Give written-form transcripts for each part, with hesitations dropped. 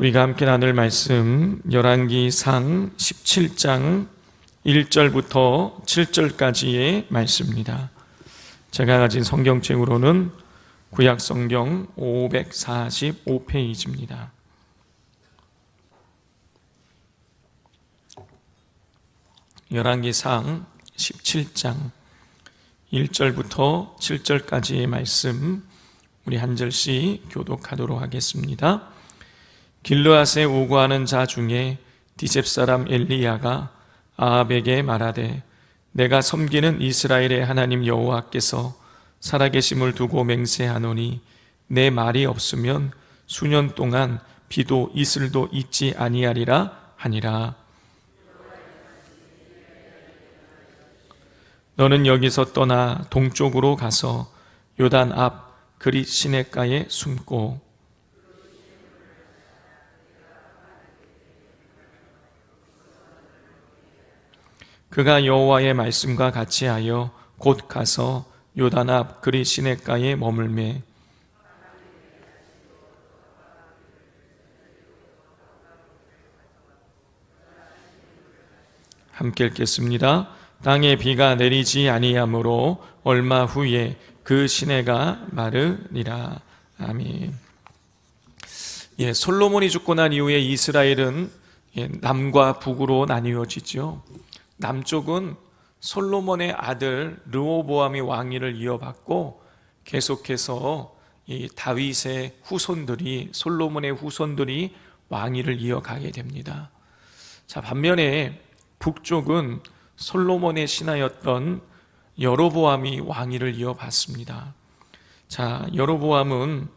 우리가 함께 나눌 말씀 열왕기상 17장 1절부터 7절까지의 말씀입니다. 제가 가진 성경책으로는 구약성경 545페이지입니다. 열왕기상 17장 1절부터 7절까지의 말씀 우리 한 절씩 교독하도록 하겠습니다. 길르앗에 우거하는 자 중에 디셉 사람 엘리야가 아합에게 말하되 내가 섬기는 이스라엘의 하나님 여호와께서 살아계심을 두고 맹세하노니 내 말이 없으면 수년 동안 비도 이슬도 있지 아니하리라 하니라. 너는 여기서 떠나 동쪽으로 가서 요단 앞 그릿 시냇가에 숨고 그가 여호와의 말씀과 같이 하여 곧 가서 요단 앞 그릿 시냇가에 머물매 함께 읽겠습니다. 땅에 비가 내리지 아니하므로 얼마 후에 그 시내가 마르니라. 아멘. 솔로몬이 죽고 난 이후에 이스라엘은 남과 북으로 나뉘어지죠. 남쪽은 솔로몬의 아들 르호보암이 왕위를 이어받고 계속해서 이 다윗의 후손들이 솔로몬의 후손들이 왕위를 이어가게 됩니다. 자, 반면에 북쪽은 솔로몬의 신하였던 여로보암이 왕위를 이어받습니다. 자, 여로보암은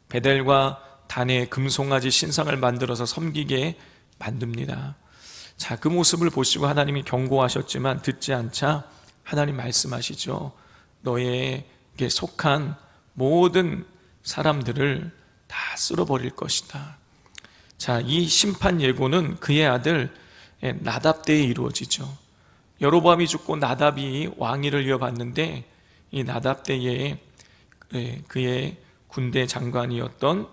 베델과 단에 금송아지 신상을 만들어서 섬기게 만듭니다. 자, 그 모습을 보시고 하나님이 경고하셨지만 듣지 않자 하나님 말씀하시죠. 너에게 속한 모든 사람들을 다 쓸어버릴 것이다. 자, 이 심판 예고는 그의 아들 나답 때에 이루어지죠. 여로보암이 죽고 나답이 왕위를 이어받는데 이 나답 때에 그의 군대 장관이었던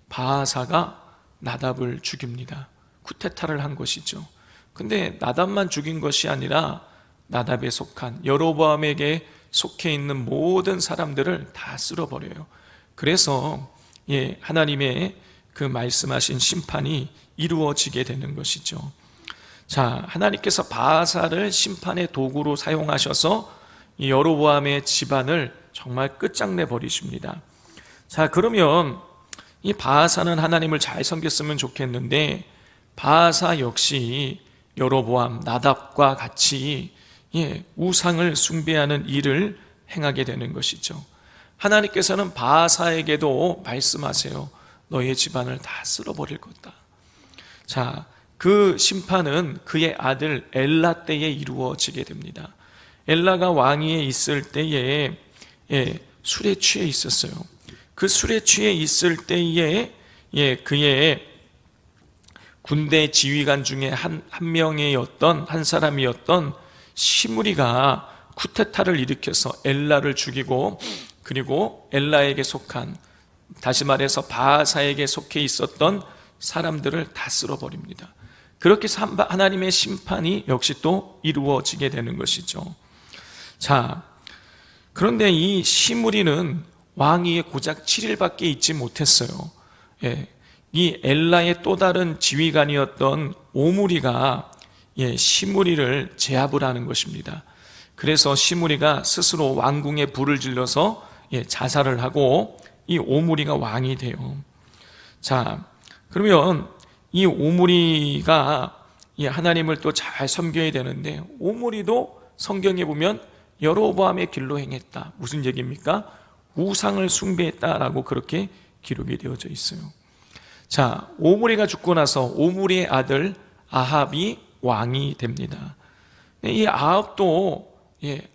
바하사가 나답을 죽입니다. 쿠데타를 한 것이죠. 근데 나답만 죽인 것이 아니라 나답에 속한 여로보암에게 속해 있는 모든 사람들을 다 쓸어버려요. 그래서 하나님의 그 말씀하신 심판이 이루어지게 되는 것이죠. 자, 하나님께서 바하사를 심판의 도구로 사용하셔서 이 여로보암의 집안을 정말 끝장내 버리십니다. 자, 그러면 이 바하사는 하나님을 잘 섬겼으면 좋겠는데 바하사 역시 여로보암, 나답과 같이 우상을 숭배하는 일을 행하게 되는 것이죠. 하나님께서는 바하사에게도 말씀하세요. 너의 집안을 다 쓸어버릴 거다. 자, 그 심판은 그의 아들 엘라 때에 이루어지게 됩니다. 엘라가 왕위에 있을 때에 술에 취해 있었어요. 그 술에 취해 있을 때에 그의 군대 지휘관 중에 한 사람이었던 시므리가 쿠데타를 일으켜서 엘라를 죽이고 그리고 엘라에게 속한, 다시 말해서 바하사에게 속해 있었던 사람들을 다 쓸어버립니다. 그렇게 해서 하나님의 심판이 역시 또 이루어지게 되는 것이죠. 자, 그런데 이 시므리는 왕위에 고작 7일밖에 있지 못했어요. 이 엘라의 또 다른 지휘관이었던 오므리가 시므리를 제압을 하는 것입니다. 그래서 시므리가 스스로 왕궁에 불을 질러서 자살을 하고 이 오므리가 왕이 돼요. 자, 그러면 이 오므리가 하나님을 또 잘 섬겨야 되는데 오므리도 성경에 보면 여로보암의 길로 행했다. 무슨 얘기입니까? 우상을 숭배했다라고 그렇게 기록이 되어져 있어요. 자, 오므리가 죽고 나서 오므리의 아들 아합이 왕이 됩니다. 이 아합도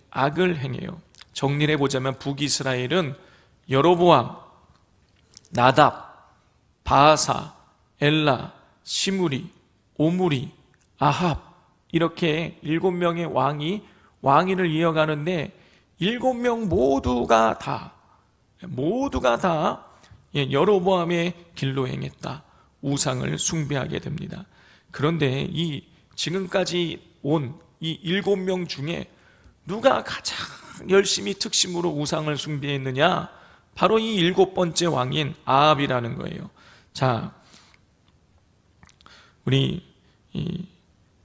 악을 행해요. 정리를 해보자면 북이스라엘은 여로보암, 나답, 바하사, 엘라, 시므리, 오므리, 아합 이렇게 7명의 왕이 왕위를 이어가는데 7명 모두가 다 여로보암의 길로 행했다. 우상을 숭배하게 됩니다. 그런데 이 지금까지 온 이 7명 중에 누가 가장 열심히 특심으로 우상을 숭배했느냐? 바로 이 7번째 왕인 아합이라는 거예요. 자, 우리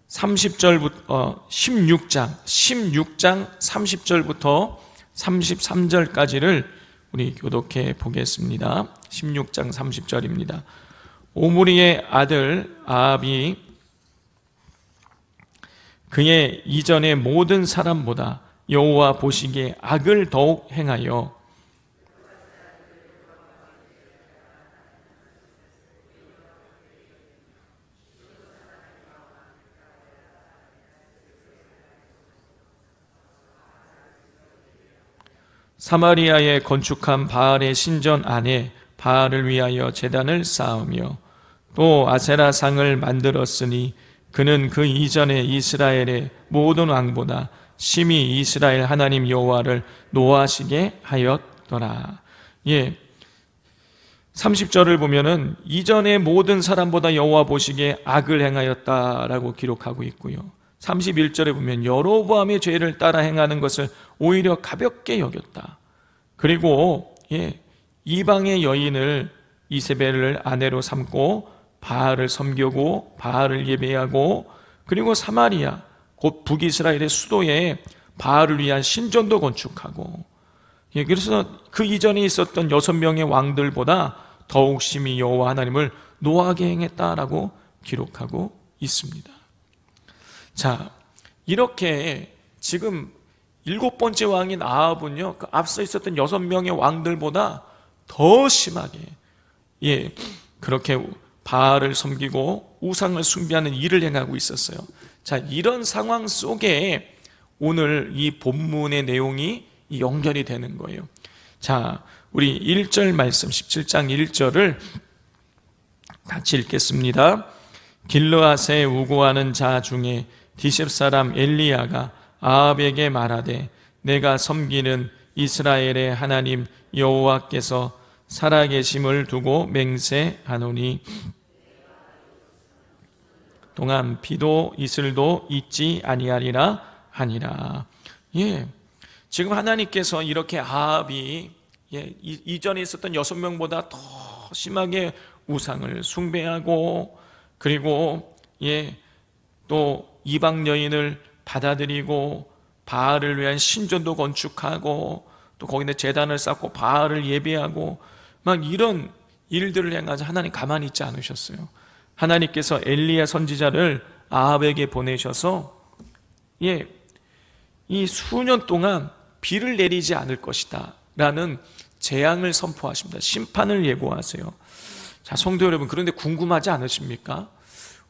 30절부터 16장 30절부터 33절까지를 우리 교독해 보겠습니다. 16장 30절입니다. 오므리의 아들 아합이 그의 이전의 모든 사람보다 여호와 보시기에 악을 더욱 행하여 사마리아에 건축한 바알의 신전 안에 바알을 위하여 제단을 쌓으며 또 아세라 상을 만들었으니 그는 그 이전에 이스라엘의 모든 왕보다 심히 이스라엘 하나님 여호와를 노하시게 하였더라. 30절을 보면은 이전의 모든 사람보다 여호와 보시기에 악을 행하였다라고 기록하고 있고요. 31절에 보면 여로보암의 죄를 따라 행하는 것을 오히려 가볍게 여겼다. 그리고 이방의 여인을 이세벨을 아내로 삼고 바알을 섬기고 바알을 예배하고 그리고 사마리아 곧 북이스라엘의 수도에 바알을 위한 신전도 건축하고 그래서 그 이전에 있었던 6명의 왕들보다 더욱 심히 여호와 하나님을 노하게 행했다라고 기록하고 있습니다. 자, 이렇게 지금 7번째 왕인 아합은요, 그 앞서 있었던 6명의 왕들보다 더 심하게 그렇게 바알을 섬기고 우상을 숭배하는 일을 행하고 있었어요. 자, 이런 상황 속에 오늘 이 본문의 내용이 연결이 되는 거예요. 자, 우리 1절 말씀 17장 1절을 같이 읽겠습니다. 길르앗에 우고하는 자 중에 디셉 사람 엘리야가 아합에게 말하되 내가 섬기는 이스라엘의 하나님 여호와께서 살아계심을 두고 맹세하노니 동안 비도 이슬도 있지 아니하리라 하니라. 지금 하나님께서 이렇게 아합이 이전에 있었던 6명보다 더 심하게 우상을 숭배하고 그리고 또 이방 여인을 받아들이고 바알을 위한 신전도 건축하고 또 거기에 제단을 쌓고 바알을 예배하고 막 이런 일들을 행하자 하나님 가만히 있지 않으셨어요. 하나님께서 엘리야 선지자를 아합에게 보내셔서 이 수년 동안 비를 내리지 않을 것이다 라는 재앙을 선포하십니다. 심판을 예고하세요. 자, 성도 여러분, 그런데 궁금하지 않으십니까?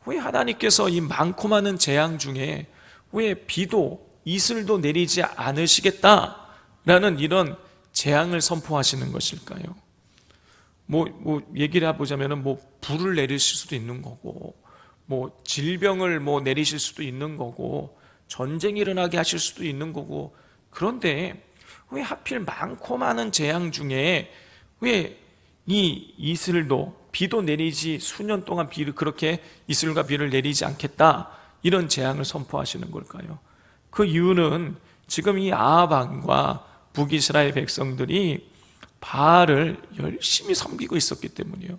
왜 하나님께서 이 많고 많은 재앙 중에 왜 비도 이슬도 내리지 않으시겠다라는 이런 재앙을 선포하시는 것일까요? 얘기를 해보자면은 불을 내리실 수도 있는 거고, 질병을 내리실 수도 있는 거고, 전쟁이 일어나게 하실 수도 있는 거고, 그런데 왜 하필 많고 많은 재앙 중에 왜 이 이슬도 비도 내리지 수년 동안 비를 그렇게 이슬과 비를 내리지 않겠다 이런 재앙을 선포하시는 걸까요? 그 이유는 지금 이 아합 왕과 북이스라엘 백성들이 바알을 열심히 섬기고 있었기 때문이에요.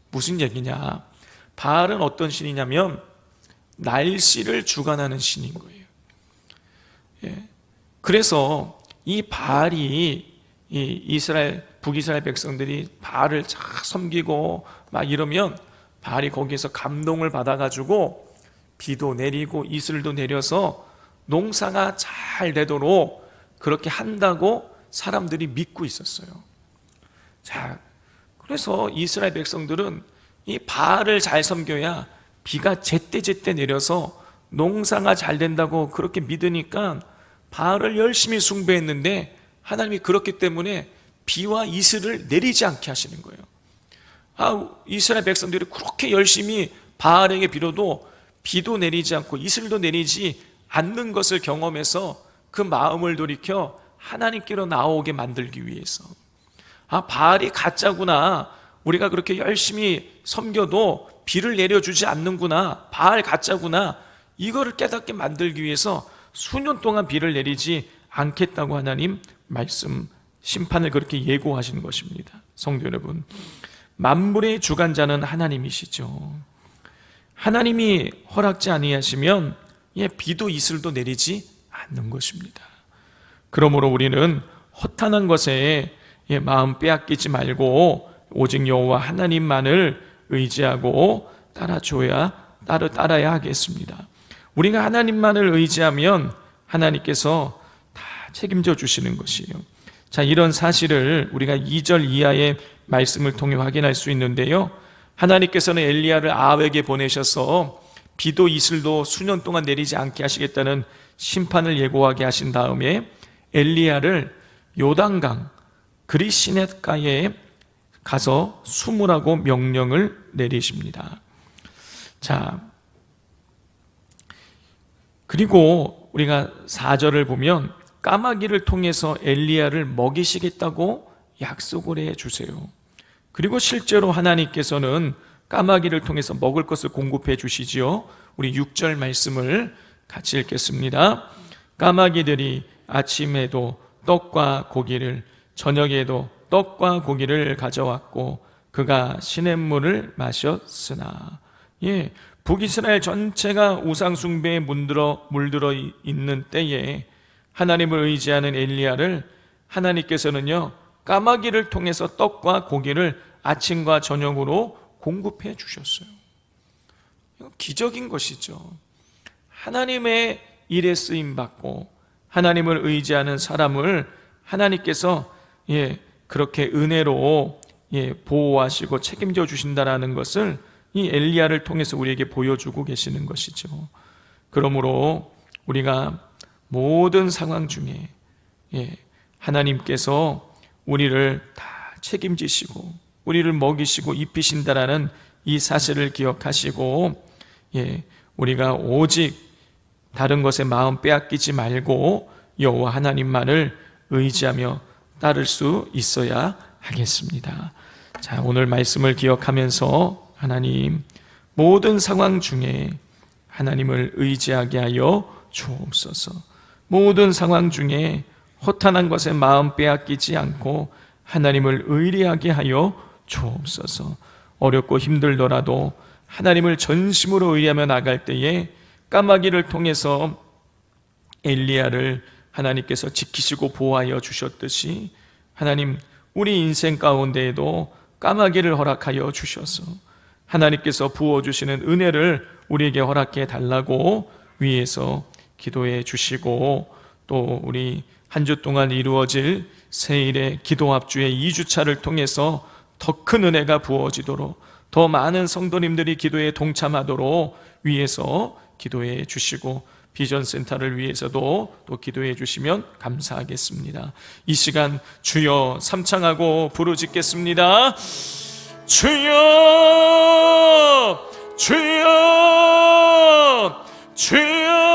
무슨 얘기냐? 바알은 어떤 신이냐면 날씨를 주관하는 신인 거예요. 그래서 이 바알이 이 북이스라엘 백성들이 바알을 잘 섬기고 막 이러면 바알이 거기에서 감동을 받아가지고 비도 내리고 이슬도 내려서 농사가 잘 되도록 그렇게 한다고 사람들이 믿고 있었어요. 자, 그래서 이스라엘 백성들은 이 바알을 잘 섬겨야 비가 제때제때 내려서 농사가 잘 된다고 그렇게 믿으니까 바알을 열심히 숭배했는데 하나님이 그렇기 때문에 비와 이슬을 내리지 않게 하시는 거예요. 이스라엘 백성들이 그렇게 열심히 바알에게 빌어도 비도 내리지 않고 이슬도 내리지 않는 것을 경험해서 그 마음을 돌이켜 하나님께로 나오게 만들기 위해서 바알이 가짜구나, 우리가 그렇게 열심히 섬겨도 비를 내려주지 않는구나, 바알 가짜구나, 이거를 깨닫게 만들기 위해서 수년 동안 비를 내리지 않겠다고 하나님 말씀, 심판을 그렇게 예고하시는 것입니다. 성도 여러분, 만물의 주관자는 하나님이시죠. 하나님이 허락지 아니하시면 비도 이슬도 내리지 않는 것입니다. 그러므로 우리는 허탄한 것에 마음 빼앗기지 말고 오직 여호와 하나님만을 의지하고 따라야 하겠습니다. 우리가 하나님만을 의지하면 하나님께서 다 책임져 주시는 것이에요. 자, 이런 사실을 우리가 2절 이하의 말씀을 통해 확인할 수 있는데요, 하나님께서는 엘리야를 아합에게 보내셔서 비도 이슬도 수년 동안 내리지 않게 하시겠다는 심판을 예고하게 하신 다음에 엘리야를 요단강 그리시넷가에 가서 숨으라고 명령을 내리십니다. 자, 그리고 우리가 4절을 보면 까마귀를 통해서 엘리야를 먹이시겠다고 약속을 해주세요. 그리고 실제로 하나님께서는 까마귀를 통해서 먹을 것을 공급해 주시지요. 우리 6절 말씀을 같이 읽겠습니다. 까마귀들이 아침에도 떡과 고기를, 저녁에도 떡과 고기를 가져왔고 그가 시냇물을 마셨으나, 북이스라엘 전체가 우상숭배에 물들어 있는 때에 하나님을 의지하는 엘리야를 하나님께서는요, 까마귀를 통해서 떡과 고기를 아침과 저녁으로 공급해 주셨어요. 기적인 것이죠. 하나님의 일에 쓰임받고 하나님을 의지하는 사람을 하나님께서 그렇게 은혜로 보호하시고 책임져 주신다라는 것을 이 엘리야를 통해서 우리에게 보여주고 계시는 것이죠. 그러므로 우리가 모든 상황 중에 하나님께서 우리를 다 책임지시고 우리를 먹이시고 입히신다라는 이 사실을 기억하시고, 우리가 오직 다른 것에 마음 빼앗기지 말고 여호와 하나님만을 의지하며 따를 수 있어야 하겠습니다. 자, 오늘 말씀을 기억하면서 하나님, 모든 상황 중에 하나님을 의지하게 하여 주옵소서. 모든 상황 중에 허탄한 것에 마음 빼앗기지 않고 하나님을 의리하게 하여 주옵소서. 어렵고 힘들더라도 하나님을 전심으로 의리하며 나갈 때에 까마귀를 통해서 엘리야를 하나님께서 지키시고 보호하여 주셨듯이 하나님, 우리 인생 가운데에도 까마귀를 허락하여 주셔서 하나님께서 부어주시는 은혜를 우리에게 허락해 달라고 위에서 기도해 주시고, 또 우리 한 주 동안 이루어질 새일의 기도합주의 2주차를 통해서 더 큰 은혜가 부어지도록, 더 많은 성도님들이 기도에 동참하도록 위에서 기도해 주시고, 비전센터를 위해서도 또 기도해 주시면 감사하겠습니다. 이 시간 주여 삼창하고 부르짖겠습니다. 주여, 주여, 주여.